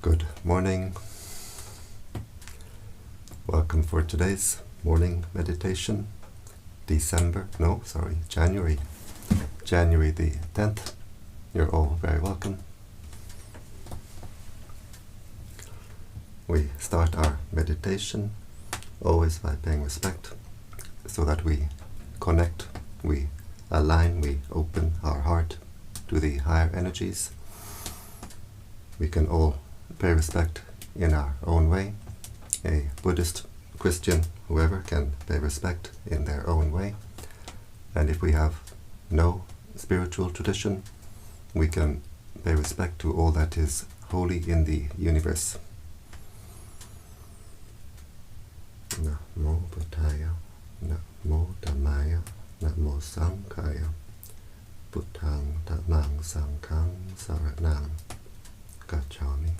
Good morning. Welcome for today's morning meditation. January the 10th. You're all very welcome. We start our meditation always by paying respect so that we connect, we align, we open our heart to the higher energies. We can all pay respect in our own way. A Buddhist, Christian, whoever can pay respect in their own way. And if we have no spiritual tradition, we can pay respect to all that is holy in the universe. Namo Buddhaya, Namo Dhammaya, Namo Sanghaya, Buddhang Dhammang Sanghang Saranang Gacchami.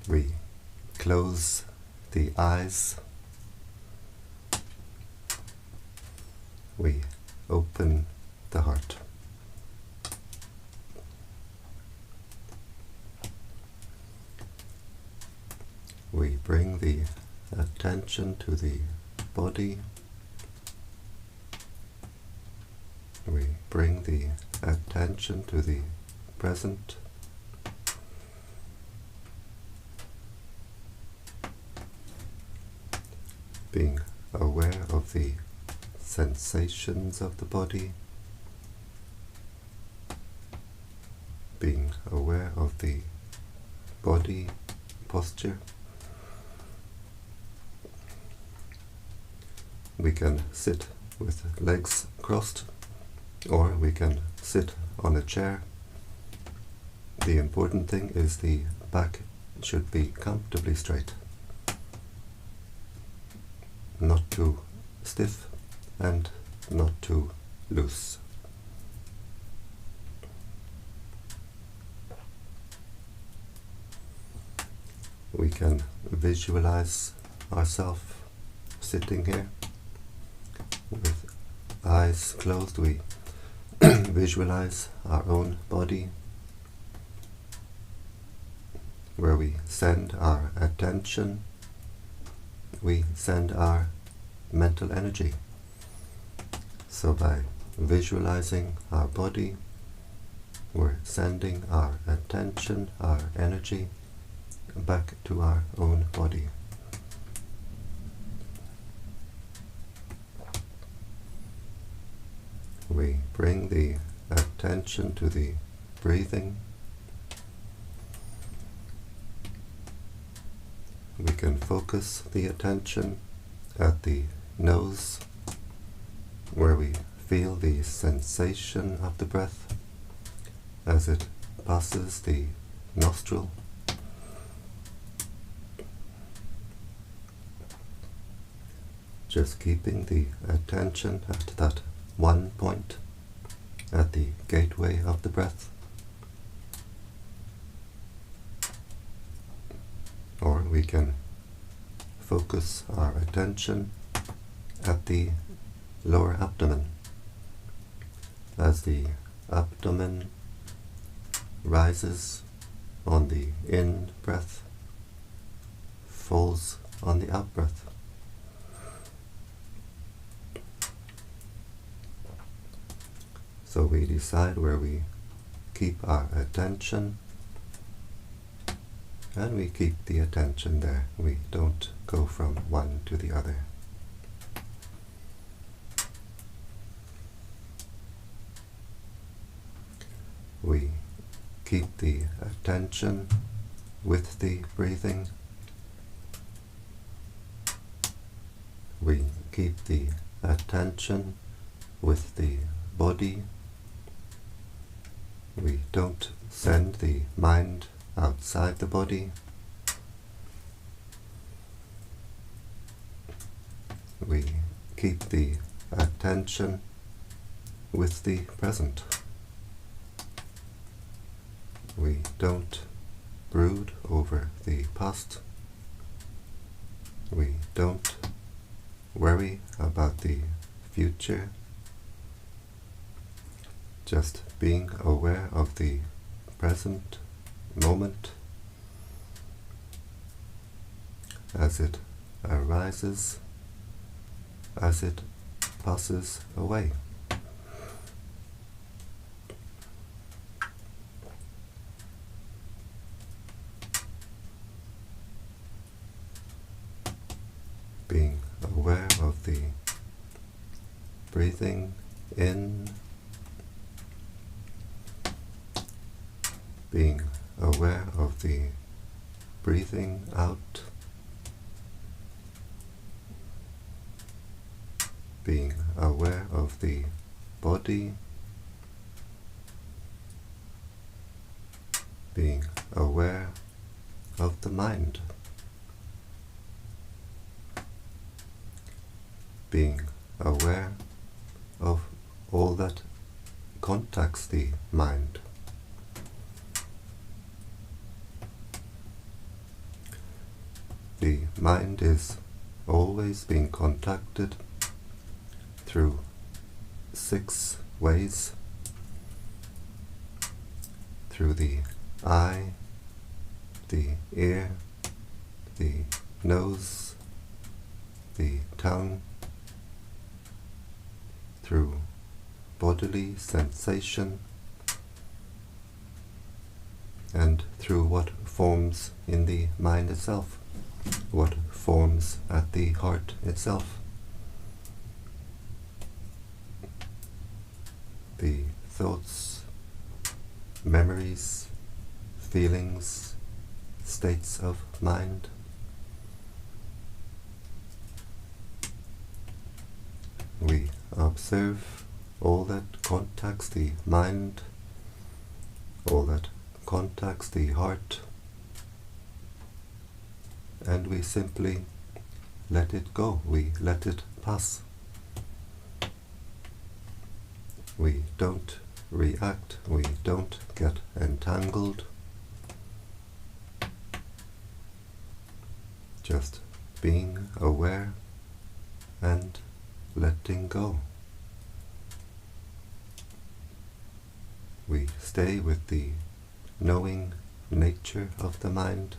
We close the eyes. We open the heart. We bring the attention to the body. We bring the attention to the present. Being aware of the sensations of the body, being aware of the body posture. We can sit with legs crossed, or we can sit on a chair. The important thing is the back should be comfortably straight. Not too stiff and not too loose. We can visualize ourselves sitting here with eyes closed. We visualize our own body where we send our attention. We send our mental energy. So by visualizing our body, we're sending our attention, our energy back to our own body. We bring the attention to the breathing. We can focus the attention at the nose, where we feel the sensation of the breath as it passes the nostril. Just keeping the attention at that one point, at the gateway of the breath. Or we can focus our attention at the lower abdomen, as the abdomen rises on the in-breath, falls on the out-breath. So we decide where we keep our attention, and we keep the attention there. We don't go from one to the other. We keep the attention with the breathing. We keep the attention with the body. We don't send the mind outside the body. We keep the attention with the present. We don't brood over the past. We don't worry about the future. Just being aware of the present moment as it arises, as it passes away. Being aware of the breathing in, being aware of the breathing out, being aware of the body, being aware of the mind, being aware of all that contacts the mind. The mind is always being contacted through 6 ways: through the eye, the ear, the nose, the tongue, through bodily sensation, and through what forms in the mind itself, what forms at the heart itself. The thoughts, memories, feelings, states of mind. We observe all that contacts the mind, all that contacts the heart, and we simply let it go, we let it pass. We don't react, we don't get entangled. Just being aware and letting go. We stay with the knowing nature of the mind.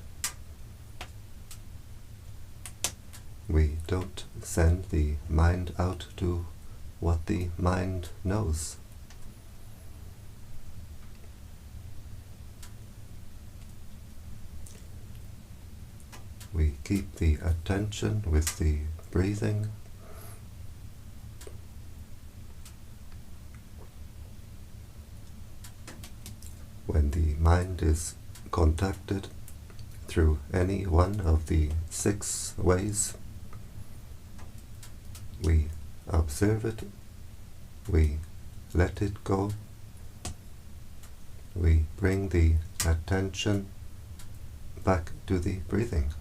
We don't send the mind out to what the mind knows. We keep the attention with the breathing. When the mind is contacted through any one of the 6 ways, we observe it, we let it go, we bring the attention back to the breathing.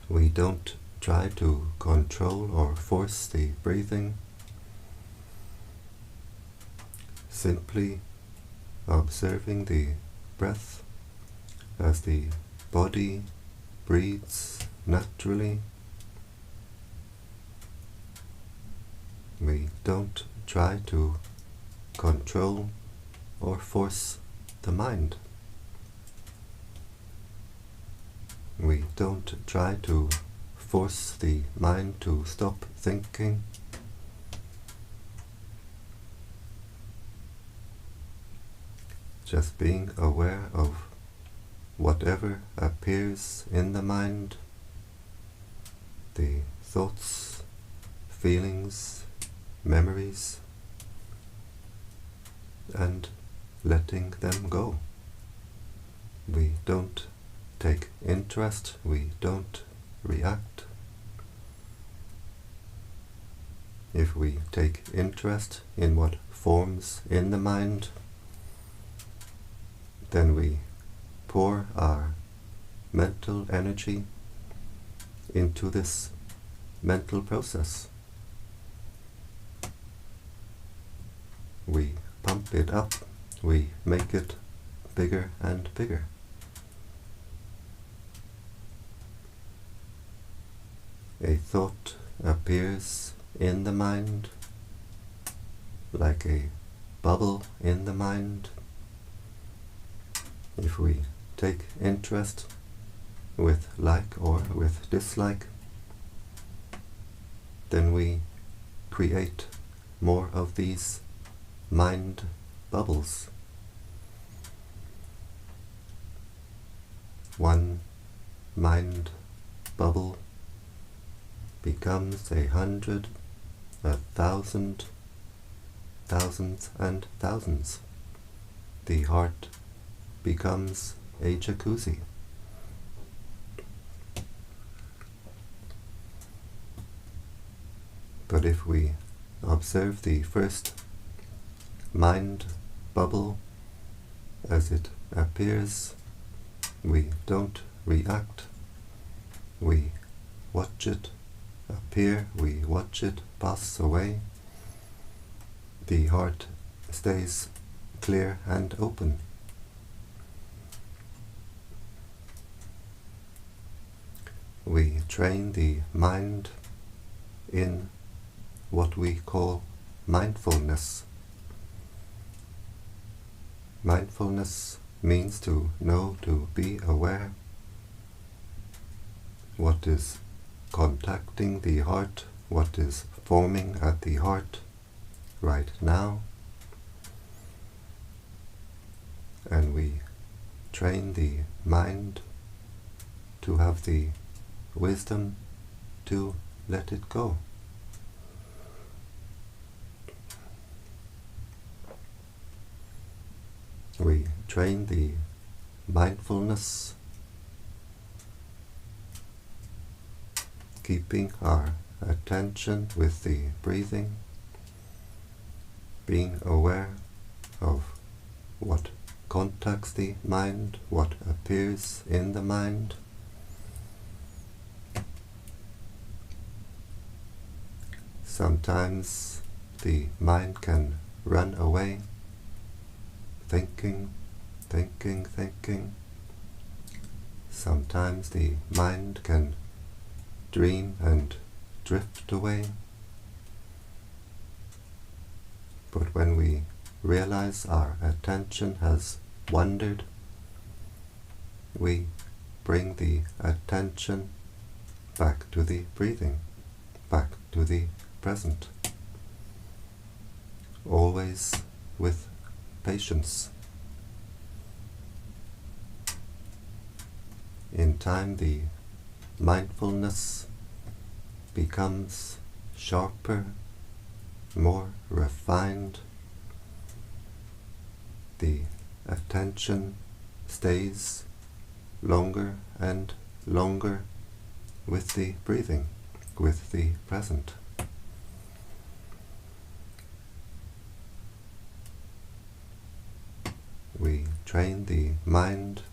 We don't try to control or force the breathing, simply observing the breath as the body breathes naturally. We don't try to control or force the mind. We don't try to force the mind to stop thinking. Just being aware of whatever appears in the mind, the thoughts, feelings, memories, and letting them go. We don't take interest, we don't react. If we take interest in what forms in the mind, then we pour our mental energy into this mental process. We pump it up, we make it bigger and bigger. A thought appears in the mind, like a bubble in the mind. If we take interest with like or with dislike, then we create more of these mind bubbles. One mind bubble becomes 100, 1,000, thousands and thousands. The heart becomes a jacuzzi. But if we observe the first mind bubble as it appears, we don't react. We watch it appear, we watch it pass away. The heart stays clear and open. We train the mind in what we call mindfulness. Mindfulness means to know, to be aware what is contacting the heart, what is forming at the heart right now. And we train the mind to have the wisdom to let it go. We train the mindfulness, keeping our attention with the breathing, being aware of what contacts the mind, what appears in the mind. Sometimes the mind can run away, thinking. Sometimes the mind can dream and drift away. But when we realize our attention has wandered, we bring the attention back to the breathing, back to the present, always with patience. In time, the mindfulness becomes sharper, more refined. The attention stays longer and longer with the breathing, with the present. We train the mind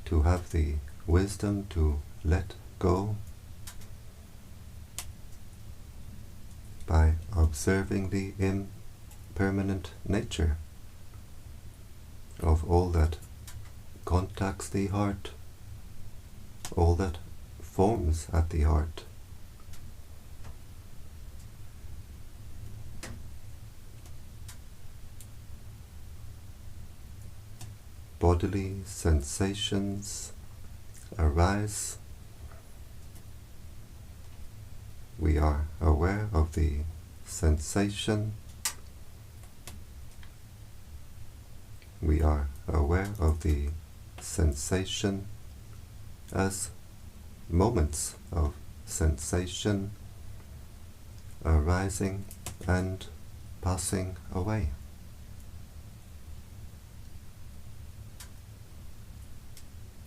to have the wisdom to let go by observing the impermanent nature of all that contacts the heart, all that forms at the heart. Bodily sensations arise. We are aware of the sensation. We are aware of the sensation as moments of sensation arising and passing away.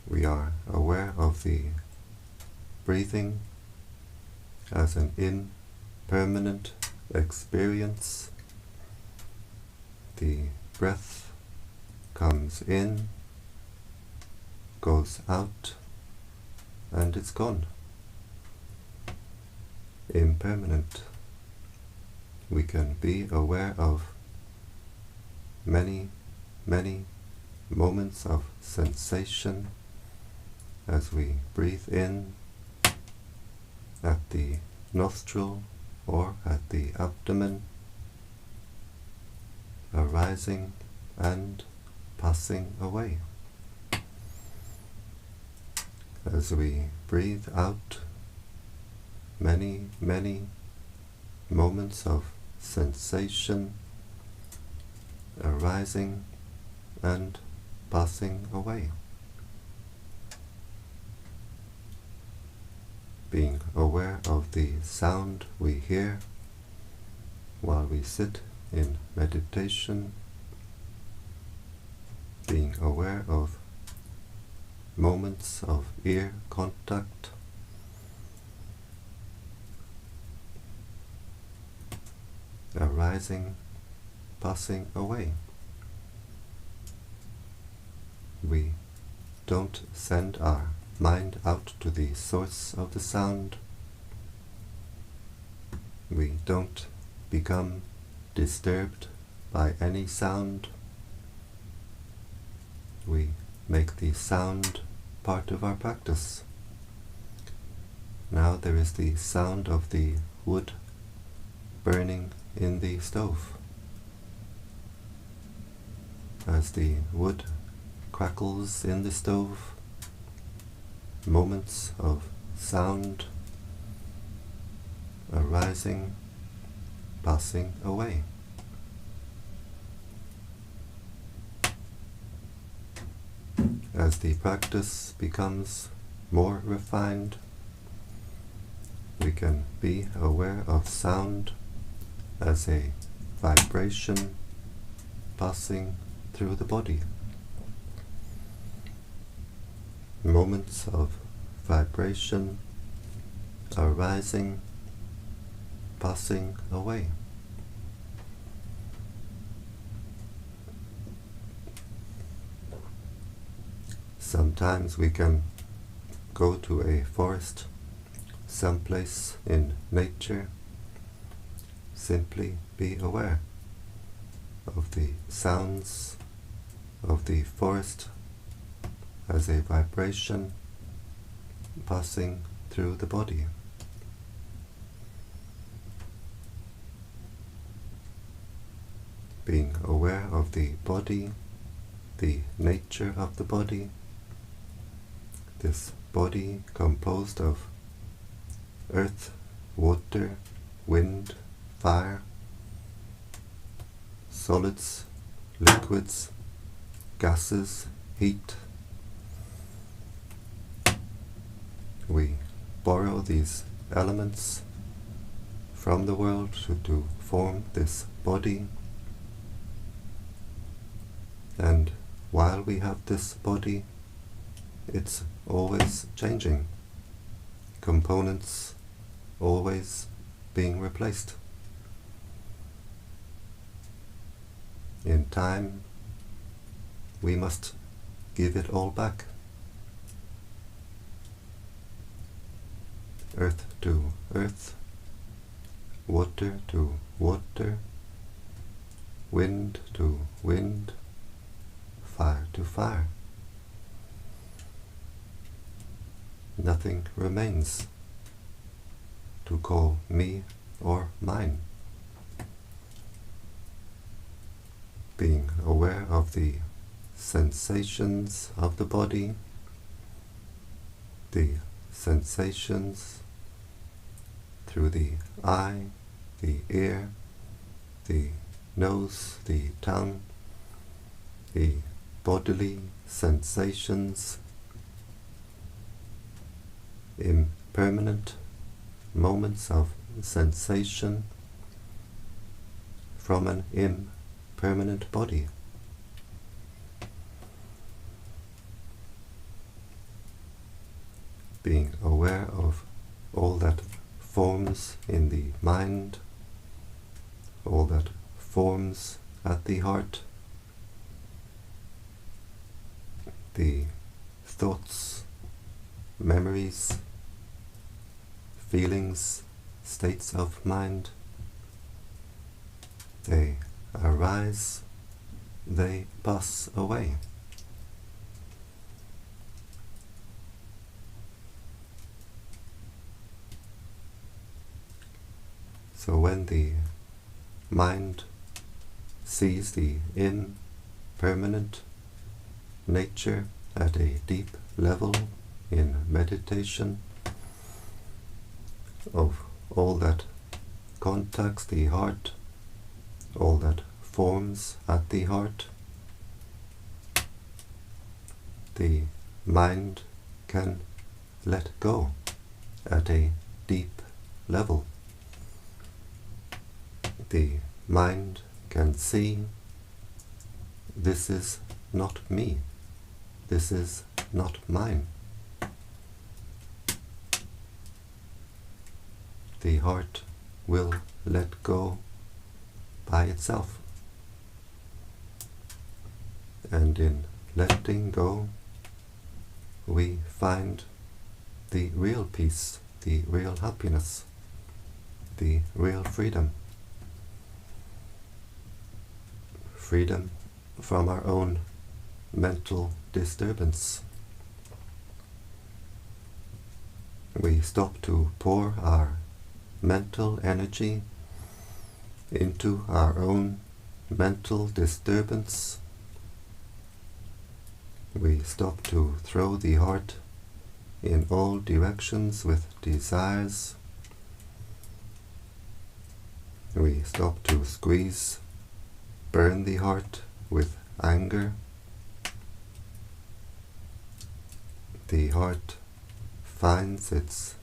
We are aware of the breathing as an impermanent experience. The breath comes in, goes out, and it's gone. Impermanent. We can be aware of many moments of sensation as we breathe in at the nostril or at the abdomen, arising and passing away. As we breathe out, many, many moments of sensation arising and passing away. Being aware of the sound we hear while we sit in meditation, being aware of moments of ear contact, arising, passing away. We don't send our mind out to the source of the sound. We don't become disturbed by any sound. We make the sound part of our practice. Now there is the sound of the wood burning in the stove. As the wood crackles in the stove, moments of sound arising, passing away. As the practice becomes more refined, we can be aware of sound as a vibration passing through the body. Moments of vibration arising, passing away. Sometimes we can go to a forest, someplace in nature, simply be aware of the sounds of the forest as a vibration passing through the body. Being aware of the body, the nature of the body, this body composed of earth, water, wind, fire, solids, liquids, gases, heat. We borrow these elements from the world to form this body, and while we have this body, it's always changing, components always being replaced. In time, we must give it all back. Earth to earth, water to water, wind to wind, fire to fire. Nothing remains to call me or mine. Being aware of the sensations of the body, the sensations through the eye, the ear, the nose, the tongue, the bodily sensations, impermanent moments of sensation from an impermanent body. Being aware of all that forms in the mind, all that forms at the heart, the thoughts, memories, feelings, states of mind. They arise, they pass away. So when the mind sees the impermanent nature at a deep level in meditation of all that contacts the heart, all that forms at the heart, the mind can let go at a deep level. The mind can see, this is not me, this is not mine. The heart will let go by itself. And in letting go, we find the real peace, the real happiness, the real freedom. Freedom from our own mental disturbance. We stop to pour our mental energy into our own mental disturbance. We stop to throw the heart in all directions with desires. We stop to squeeze, burn the heart with anger. The heart finds its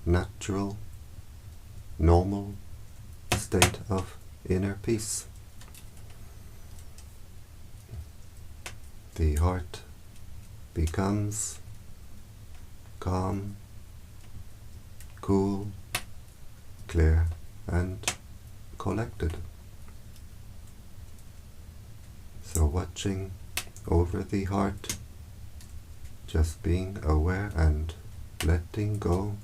natural, normal state of inner peace. The heart becomes calm, cool, clear, and collected. So watching over the heart, just being aware and letting go,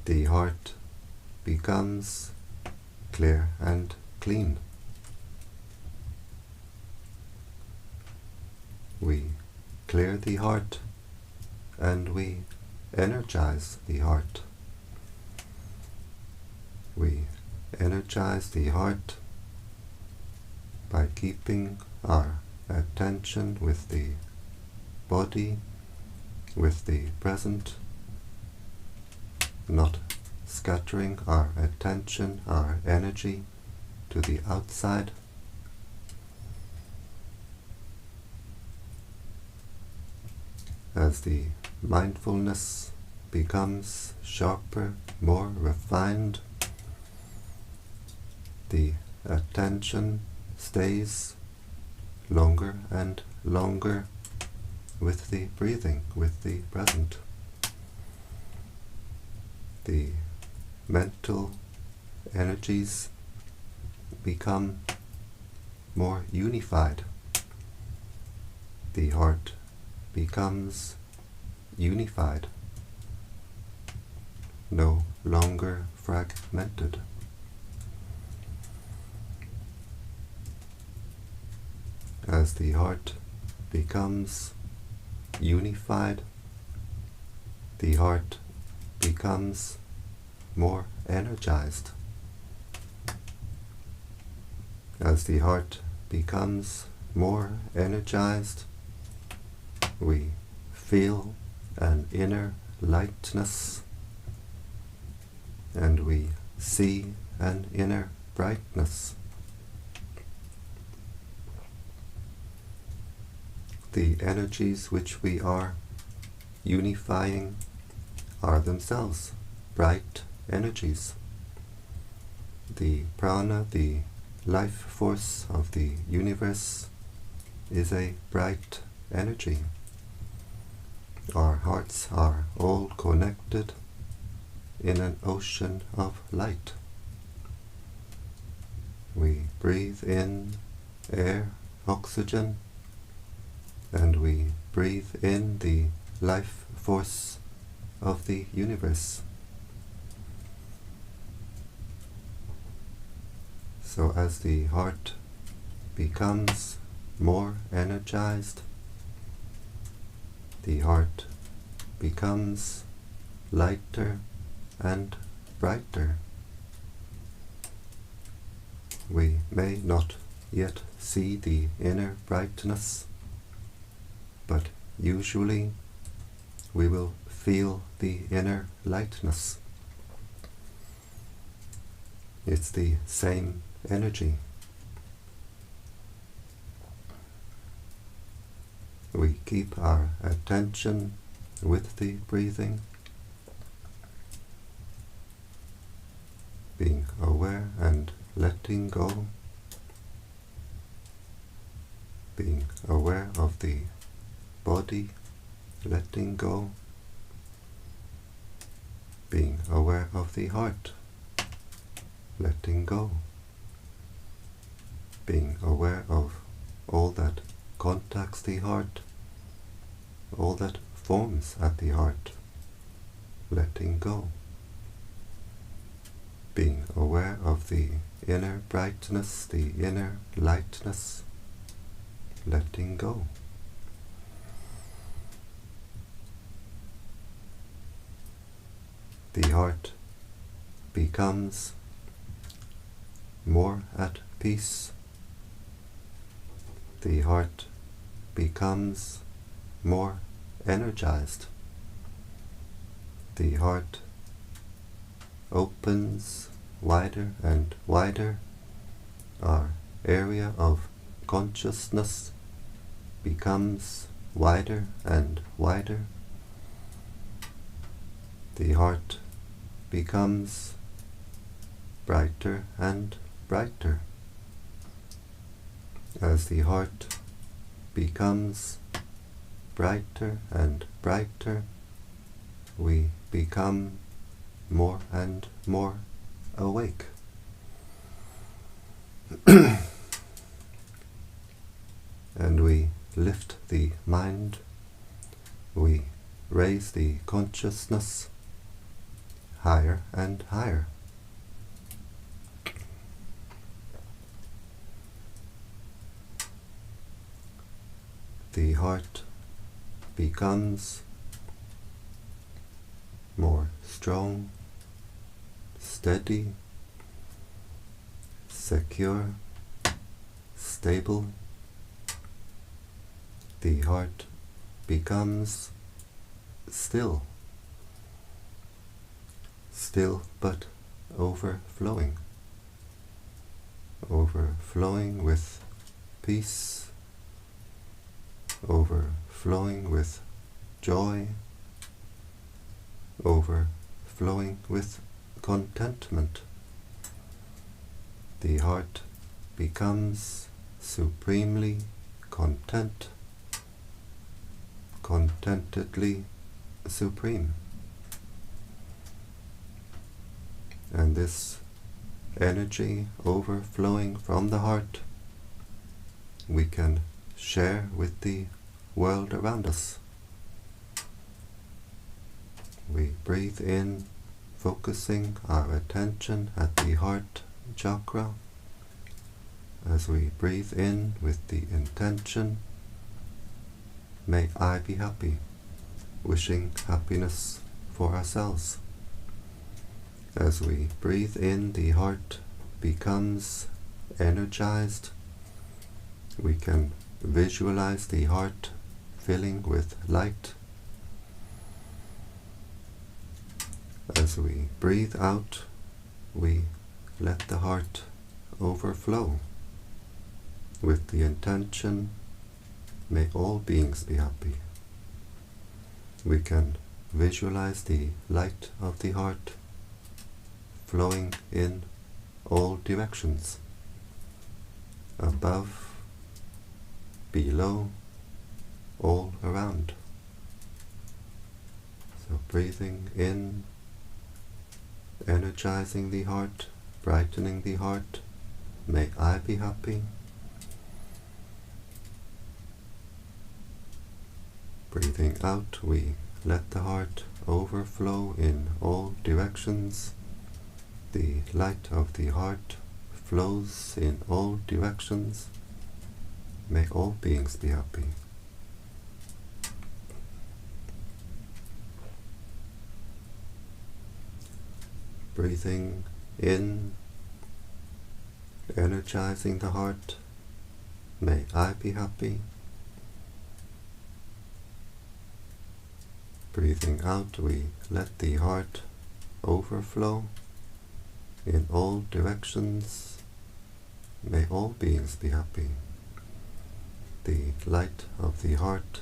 the heart becomes clear and clean. We clear the heart and we energize the heart. We energize the heart by keeping our attention with the body, with the present, not scattering our attention, our energy to the outside. As the mindfulness becomes sharper, more refined, the attention stays longer and longer with the breathing, with the present. The mental energies become more unified. The heart becomes unified, no longer fragmented. As the heart becomes unified, the heart becomes more energized. As the heart becomes more energized, we feel an inner lightness and we see an inner brightness. The energies which we are unifying are themselves bright energies. The prana, the life force of the universe, is a bright energy. Our hearts are all connected in an ocean of light. We breathe in air, oxygen, and we breathe in the life force of the universe. So as the heart becomes more energized, the heart becomes lighter, and brighter. We may not yet see the inner brightness, but usually we will feel the inner lightness. It's the same energy. We keep our attention with the breathing, being aware and letting go, being aware of the body, letting go, being aware of the heart, letting go, being aware of all that contacts the heart, all that forms at the heart, letting go, being aware of the inner brightness, the inner lightness, letting go. The heart becomes more at peace. The heart becomes more energized. The heart opens wider and wider. Our area of consciousness becomes wider and wider. The heart becomes brighter and brighter. As the heart becomes brighter and brighter, we become more and more awake. And we lift the mind, we raise the consciousness higher and higher. The heart becomes more strong, steady, secure, stable. The heart becomes still, still but overflowing, overflowing with peace, overflowing with joy, overflowing with contentment. The heart becomes supremely content, contentedly supreme. And this energy overflowing from the heart we can share with the world around us. We breathe in, focusing our attention at the heart chakra. As we breathe in with the intention, may I be happy, wishing happiness for ourselves. As we breathe in, the heart becomes energized. We can visualize the heart filling with light. As we breathe out, we let the heart overflow with the intention, may all beings be happy. We can visualize the light of the heart flowing in all directions, above, below, all around. So breathing in, energizing the heart, brightening the heart, may I be happy. Breathing out, we let the heart overflow in all directions. The light of the heart flows in all directions. May all beings be happy. Breathing in, energizing the heart. May I be happy. Breathing out, we let the heart overflow in all directions. May all beings be happy. The light of the heart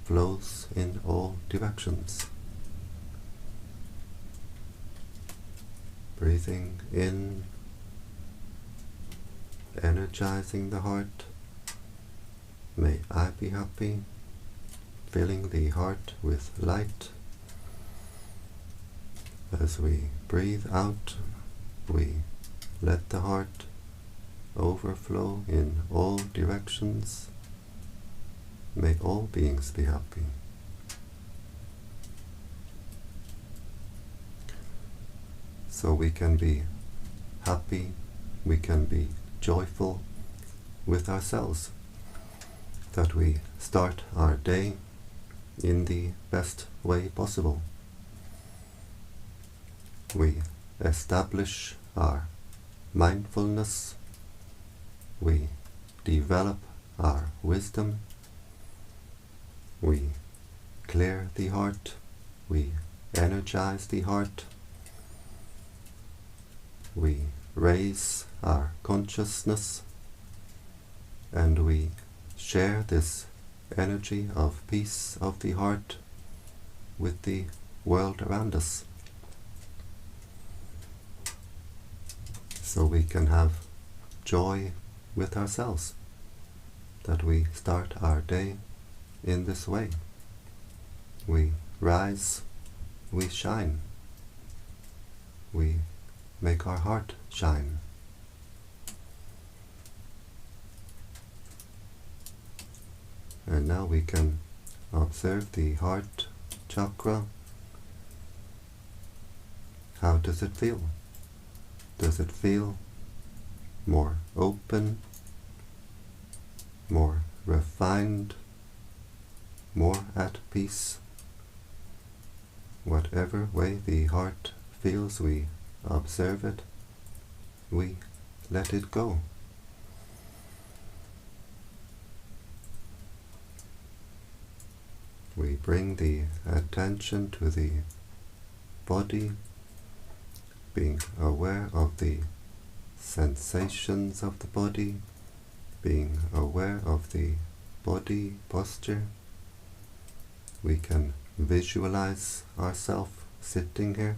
flows in all directions. Breathing in, energizing the heart. May I be happy. Filling the heart with light. As we breathe out, we let the heart overflow in all directions. May all beings be happy. So we can be happy, we can be joyful with ourselves, that we start our day in the best way possible. We establish our mindfulness, we develop our wisdom, we clear the heart, we energize the heart, we raise our consciousness, and we share this energy of peace of the heart with the world around us, so we can have joy with ourselves, that we start our day in this way. We rise, we shine, we make our heart shine. And now we can observe the heart chakra. How does it feel? Does it feel more open, more refined, more at peace? Whatever way the heart feels, we observe it, we let it go. We bring the attention to the body, being aware of the sensations of the body, being aware of the body posture. We can visualize ourselves sitting here.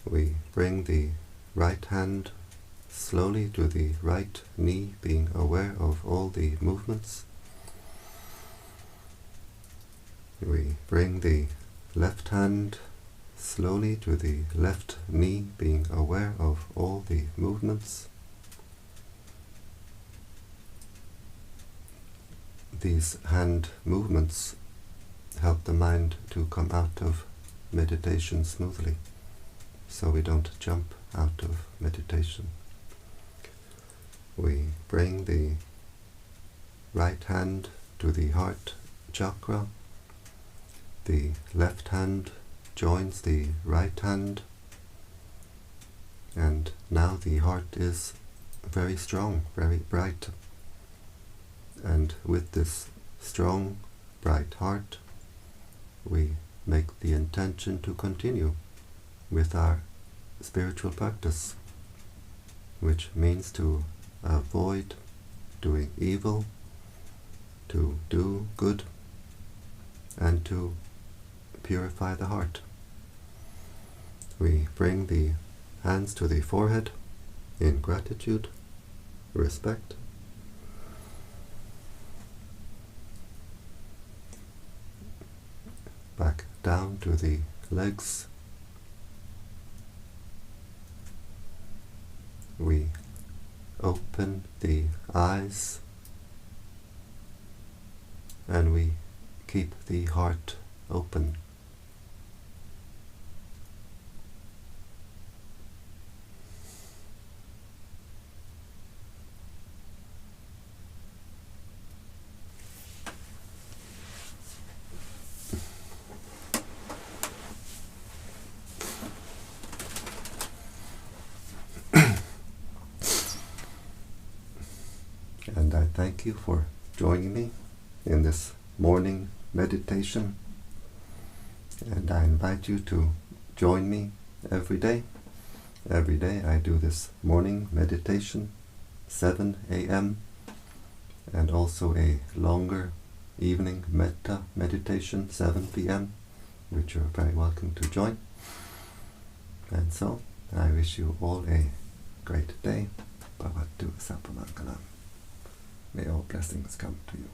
We bring the right hand slowly to the right knee, being aware of all the movements. We bring the left hand slowly to the left knee, being aware of all the movements. These hand movements help the mind to come out of meditation smoothly, so we don't jump out of meditation. We bring the right hand to the heart chakra. The left hand joins the right hand, and now the heart is very strong, very bright. And with this strong, bright heart, we make the intention to continue with our spiritual practice, which means to avoid doing evil, to do good, and to purify the heart. We bring the hands to the forehead in gratitude, respect. Back down to the legs. We open the eyes, and we keep the heart open. And I thank you for joining me in this morning meditation. And I invite you to join me every day. Every day I do this morning meditation, 7 a.m. and also a longer evening metta meditation, 7 p.m., which you're very welcome to join. And so, I wish you all a great day. Bhavatu Sapamangalam. May all blessings come to you.